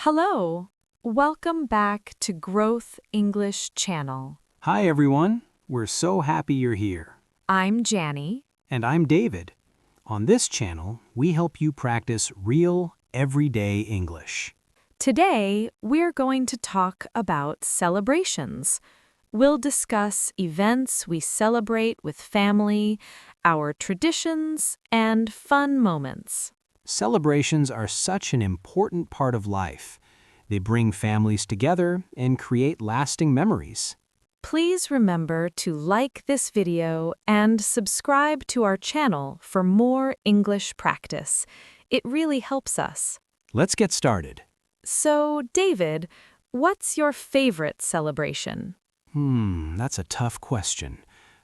Hello. Welcome back to Growth English Channel. Hi everyone, we're so happy you're here. I'm Jannie. And I'm David. On this channel, we help you practice real, everyday English. Today, we're going to talk about celebrations. We'll discuss events we celebrate with family, our traditions, and fun moments. Celebrations are such an important part of life. They bring families together and create lasting memories. Please remember to like this video and subscribe to our channel for more English practice. It really helps us. Let's get started. So, David, what's your favorite celebration? That's a tough question.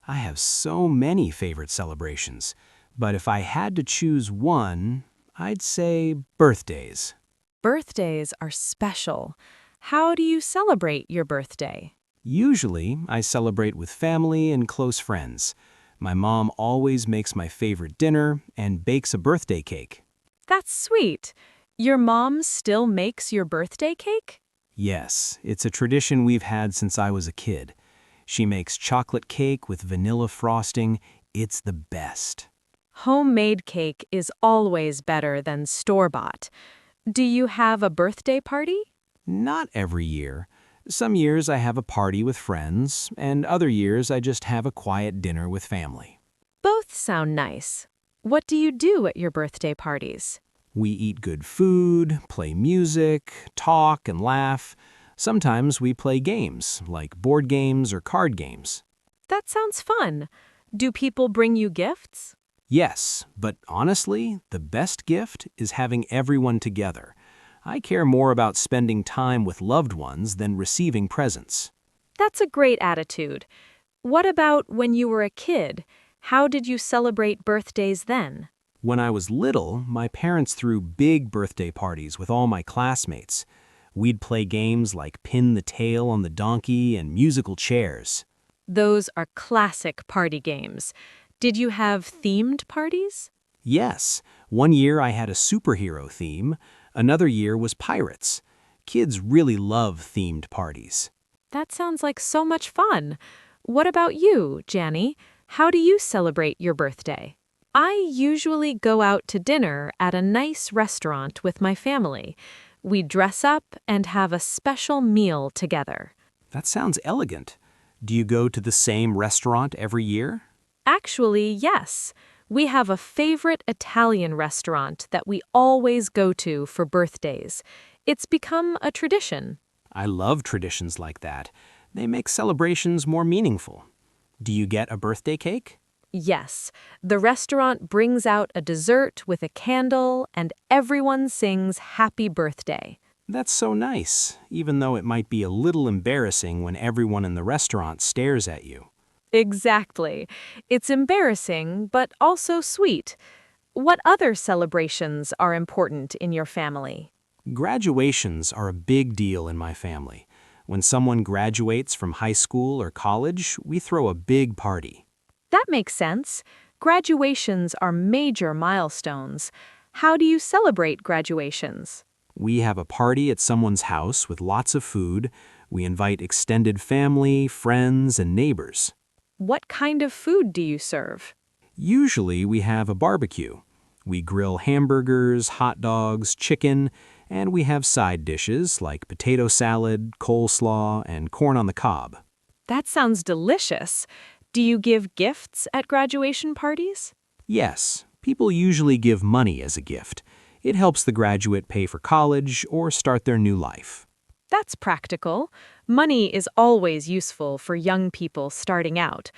I have so many favorite celebrations, but if I had to choose one, I'd say birthdays. Birthdays are special. How do you celebrate your birthday? Usually, I celebrate with family and close friends. My mom always makes my favorite dinner and bakes a birthday cake. That's sweet. Your mom still makes your birthday cake? Yes, it's a tradition we've had since I was a kid. She makes chocolate cake with vanilla frosting. It's the best. Homemade cake is always better than store-bought. Do you have a birthday party? Not every year. Some years I have a party with friends, and other years I just have a quiet dinner with family. Both sound nice. What do you do at your birthday parties? We eat good food, play music, talk and laugh. Sometimes we play games, like board games or card games. That sounds fun. Do people bring you gifts? Yes, but honestly, the best gift is having everyone together. I care more about spending time with loved ones than receiving presents. That's a great attitude. What about when you were a kid? How did you celebrate birthdays then? When I was little, my parents threw big birthday parties with all my classmates. We'd play games like pin the tail on the donkey and musical chairs. Those are classic party games. Did you have themed parties? Yes, one year I had a superhero theme. Another year was pirates. Kids really love themed parties. That sounds like so much fun. What about you, Jannie? How do you celebrate your birthday? I usually go out to dinner at a nice restaurant with my family. We dress up and have a special meal together. That sounds elegant. Do you go to the same restaurant every year? Actually, yes. We have a favorite Italian restaurant that we always go to for birthdays. It's become a tradition. I love traditions like that. They make celebrations more meaningful. Do you get a birthday cake? Yes, the restaurant brings out a dessert with a candle and everyone sings happy birthday. That's so nice, even though it might be a little embarrassing when everyone in the restaurant stares at you. Exactly. It's embarrassing, but also sweet. What other celebrations are important in your family? Graduations are a big deal in my family. When someone graduates from high school or college, we throw a big party. That makes sense. Graduations are major milestones. How do you celebrate graduations? We have a party at someone's house with lots of food. We invite extended family, friends, and neighbors. What kind of food do you serve? Usually we have a barbecue. We grill hamburgers, hot dogs, chicken, and we have side dishes like potato salad, coleslaw, and corn on the cob. That sounds delicious. Do you give gifts at graduation parties? Yes, people usually give money as a gift. It helps the graduate pay for college or start their new life. That's practical. Money is always useful for young people starting out.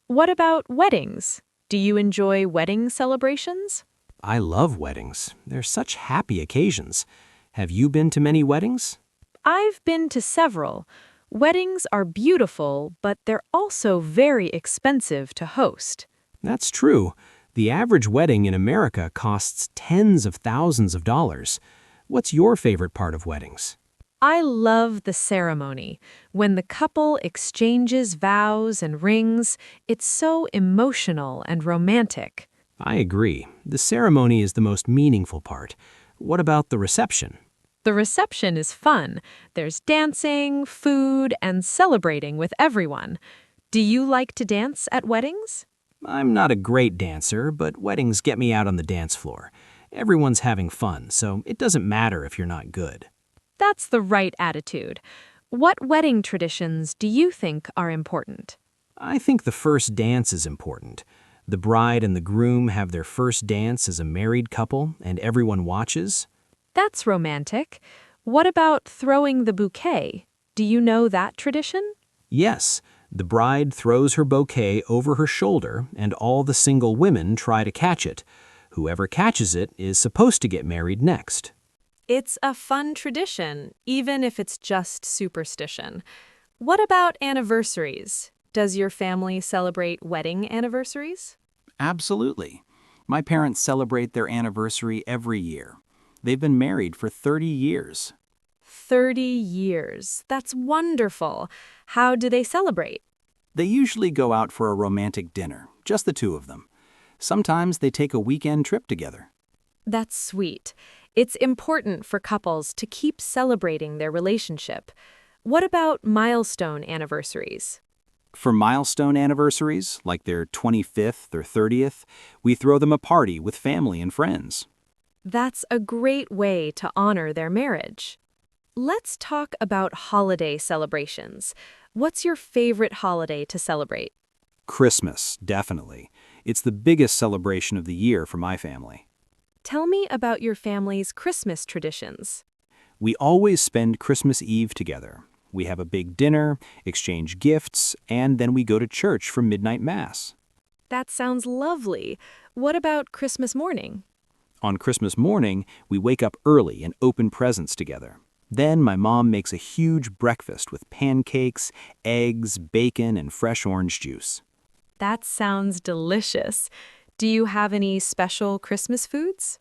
What about weddings? Do you enjoy wedding celebrations? I love weddings. They're such happy occasions. Have you been to many weddings? I've been to several. Weddings are beautiful, but they're also very expensive to host. That's true. The average wedding in America costs tens of thousands of dollars. What's your favorite part of weddings? I love the ceremony. When the couple exchanges vows and rings, it's so emotional and romantic. I agree. The ceremony is the most meaningful part. What about the reception? The reception is fun. There's dancing, food, and celebrating with everyone. Do you like to dance at weddings? I'm not a great dancer, but weddings get me out on the dance floor. Everyone's having fun, so it doesn't matter if you're not good. That's the right attitude. What wedding traditions do you think are important? I think the first dance is important. The bride and the groom have their first dance as a married couple, and everyone watches. That's romantic. What about throwing the bouquet? Do you know that tradition? Yes, the bride throws her bouquet over her shoulder, and all the single women try to catch it. Whoever catches it is supposed to get married next. It's a fun tradition, even if it's just superstition. What about anniversaries? Does your family celebrate wedding anniversaries? Absolutely. My parents celebrate their anniversary every year. They've been married for 30 years. 30 years. That's wonderful. How do they celebrate? They usually go out for a romantic dinner, just the two of them. Sometimes they take a weekend trip together. That's sweet. It's important for couples to keep celebrating their relationship. What about milestone anniversaries? For milestone anniversaries, like their 25th or 30th, we throw them a party with family and friends. That's a great way to honor their marriage. Let's talk about holiday celebrations. What's your favorite holiday to celebrate? Christmas, definitely. It's the biggest celebration of the year for my family. Tell me about your family's Christmas traditions. We always spend Christmas Eve together. We have a big dinner, exchange gifts, and then we go to church for midnight mass. That sounds lovely. What about Christmas morning? On Christmas morning, we wake up early and open presents together. Then my mom makes a huge breakfast with pancakes, eggs, bacon, and fresh orange juice. That sounds delicious. Do you have any special Christmas foods?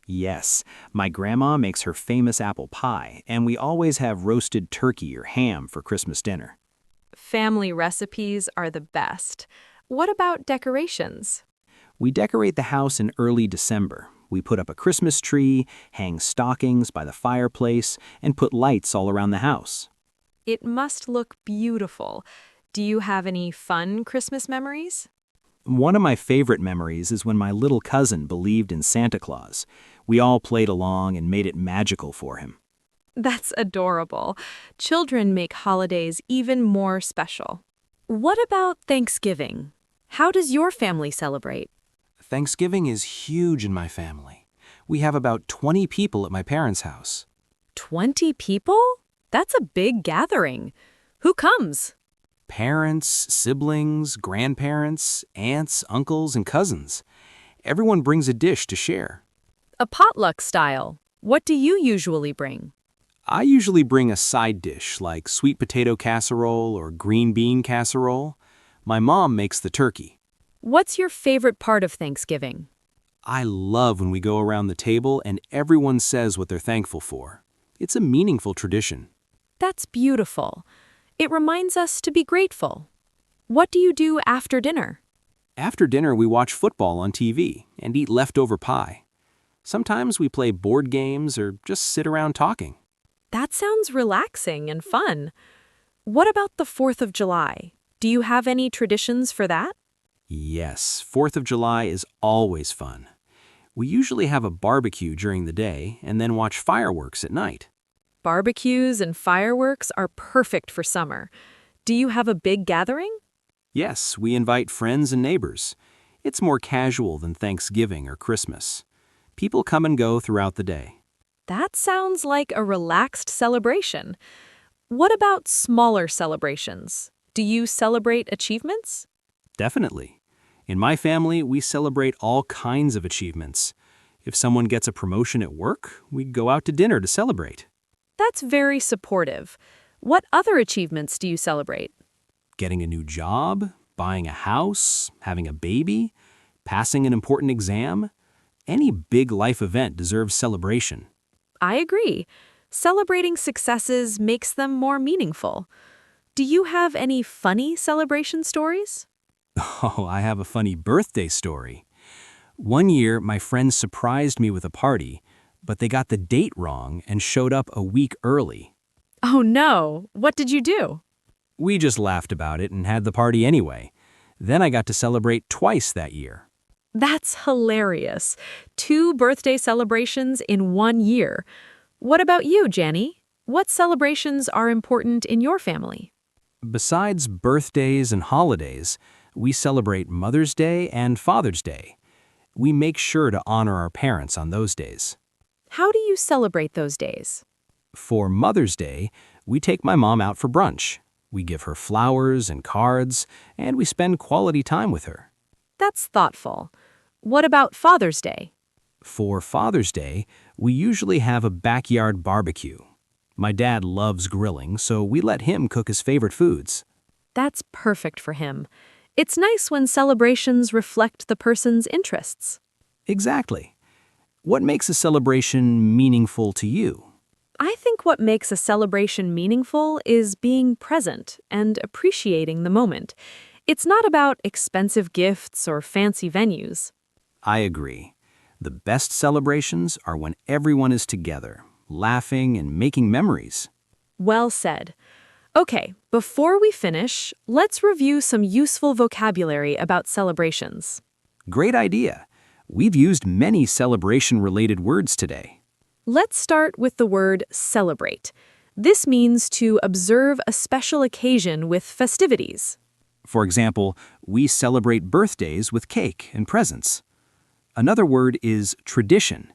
Yes, my grandma makes her famous apple pie, and we always have roasted turkey or ham for Christmas dinner. Family recipes are the best. What about decorations? We decorate the house in early December. We put up a Christmas tree, hang stockings by the fireplace, and put lights all around the house. It must look beautiful. Do you have any fun Christmas memories? One of my favorite memories is when my little cousin believed in Santa Claus. We all played along and made it magical for him. That's adorable. Children make holidays even more special. What about Thanksgiving? How does your family celebrate? Thanksgiving is huge in my family. We have about 20 people at my parents' house. 20 people? That's a big gathering. Who comes? Parents, siblings, grandparents, aunts, uncles, and cousins. Everyone brings a dish to share. A potluck style. What do you usually bring? I usually bring a side dish like sweet potato casserole or green bean casserole. My mom makes the turkey. What's your favorite part of Thanksgiving? I love when we go around the table and everyone says what they're thankful for. It's a meaningful tradition. That's beautiful. It reminds us to be grateful. What do you do after dinner? After dinner, we watch football on TV and eat leftover pie. Sometimes we play board games or just sit around talking. That sounds relaxing and fun. What about the 4th of July? Do you have any traditions for that? Yes, 4th of July is always fun. We usually have a barbecue during the day and then watch fireworks at night. Barbecues and fireworks are perfect for summer. Do you have a big gathering? Yes, we invite friends and neighbors. It's more casual than Thanksgiving or Christmas. People come and go throughout the day. That sounds like a relaxed celebration. What about smaller celebrations? Do you celebrate achievements? Definitely. In my family, we celebrate all kinds of achievements. If someone gets a promotion at work, we go out to dinner to celebrate. That's very supportive. What other achievements do you celebrate? Getting a new job, buying a house, having a baby, passing an important exam. Any big life event deserves celebration. I agree. Celebrating successes makes them more meaningful. Do you have any funny celebration stories? Oh, I have a funny birthday story. One year, my friends surprised me with a party, but they got the date wrong and showed up a week early. Oh no, what did you do? We just laughed about it and had the party anyway. Then I got to celebrate twice that year. That's hilarious. 2 birthday celebrations in 1 year. What about you, Jannie? What celebrations are important in your family? Besides birthdays and holidays, we celebrate Mother's Day and Father's Day. We make sure to honor our parents on those days. How do you celebrate those days? For Mother's Day, we take my mom out for brunch. We give her flowers and cards, and we spend quality time with her. That's thoughtful. What about Father's Day? For Father's Day, we usually have a backyard barbecue. My dad loves grilling, so we let him cook his favorite foods. That's perfect for him. It's nice when celebrations reflect the person's interests. Exactly. What makes a celebration meaningful to you? I think what makes a celebration meaningful is being present and appreciating the moment. It's not about expensive gifts or fancy venues. I agree. The best celebrations are when everyone is together, laughing and making memories. Well said. Okay, before we finish, let's review some useful vocabulary about celebrations. Great idea. We've used many celebration-related words today. Let's start with the word celebrate. This means to observe a special occasion with festivities. For example, we celebrate birthdays with cake and presents. Another word is tradition.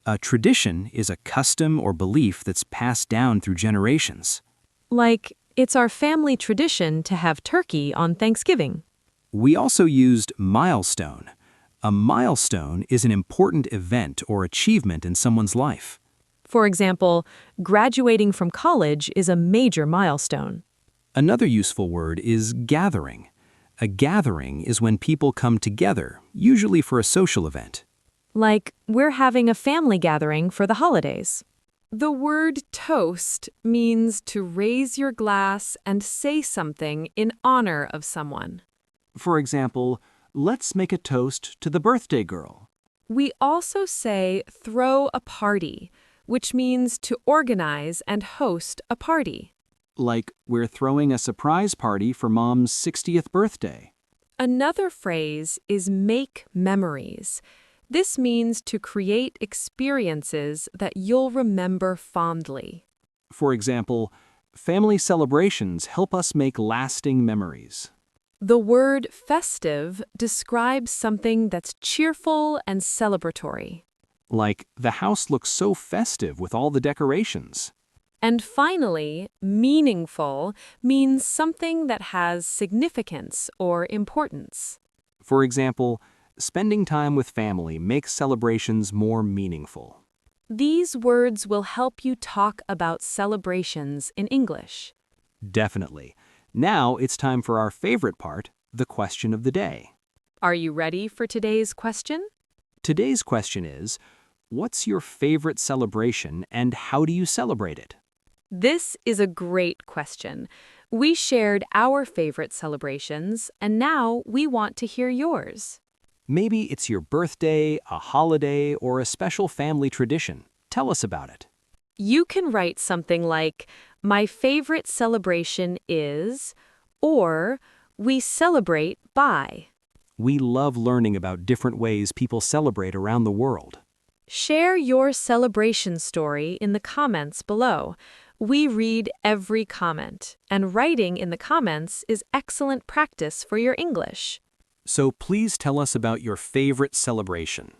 A tradition is a custom or belief that's passed down through generations. Like, it's our family tradition to have turkey on Thanksgiving. We also used milestone. A milestone is an important event or achievement in someone's life. For example, graduating from college is a major milestone. Another useful word is gathering. A gathering is when people come together, usually for a social event. Like, we're having a family gathering for the holidays. The word toast means to raise your glass and say something in honor of someone. For example, let's make a toast to the birthday girl. We also say throw a party, which means to organize and host a party. Like, we're throwing a surprise party for Mom's 60th birthday. Another phrase is make memories. This means to create experiences that you'll remember fondly. For example, family celebrations help us make lasting memories. The word festive describes something that's cheerful and celebratory. Like, the house looks so festive with all the decorations. And finally, meaningful means something that has significance or importance. For example, spending time with family makes celebrations more meaningful. These words will help you talk about celebrations in English. Definitely. Now it's time for our favorite part, the question of the day. Are you ready for today's question? Today's question is, what's your favorite celebration and how do you celebrate it? This is a great question. We shared our favorite celebrations, and now we want to hear yours. Maybe it's your birthday, a holiday, or a special family tradition. Tell us about it. You can write something like, my favorite celebration is, or we celebrate by. We love learning about different ways people celebrate around the world. Share your celebration story in the comments below. We read every comment, and writing in the comments is excellent practice for your English. So please tell us about your favorite celebration.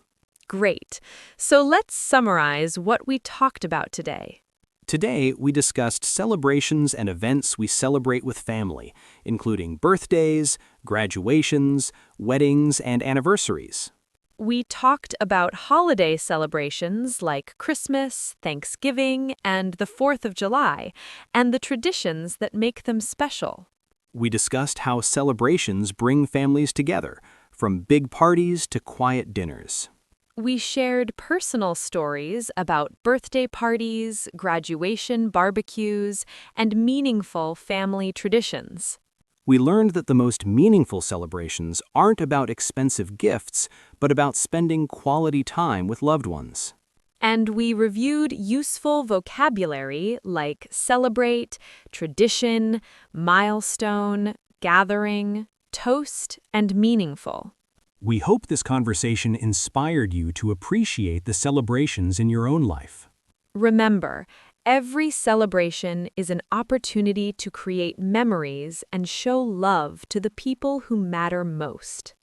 Great. So let's summarize what we talked about today. Today, we discussed celebrations and events we celebrate with family, including birthdays, graduations, weddings, and anniversaries. We talked about holiday celebrations like Christmas, Thanksgiving, and the 4th of July, and the traditions that make them special. We discussed how celebrations bring families together, from big parties to quiet dinners. We shared personal stories about birthday parties, graduation barbecues, and meaningful family traditions. We learned that the most meaningful celebrations aren't about expensive gifts, but about spending quality time with loved ones. And we reviewed useful vocabulary like celebrate, tradition, milestone, gathering, toast, and meaningful. We hope this conversation inspired you to appreciate the celebrations in your own life. Remember, every celebration is an opportunity to create memories and show love to the people who matter most.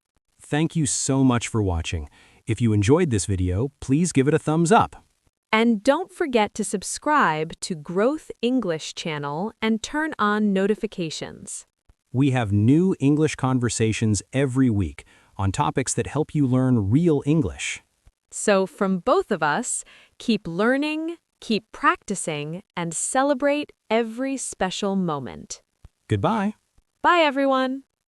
Thank you so much for watching. If you enjoyed this video, please give it a thumbs up. And don't forget to subscribe to Growth English channel and turn on notifications. We have new English conversations every week on topics that help you learn real English. So from both of us, keep learning, keep practicing, and celebrate every special moment. Goodbye. Bye, everyone.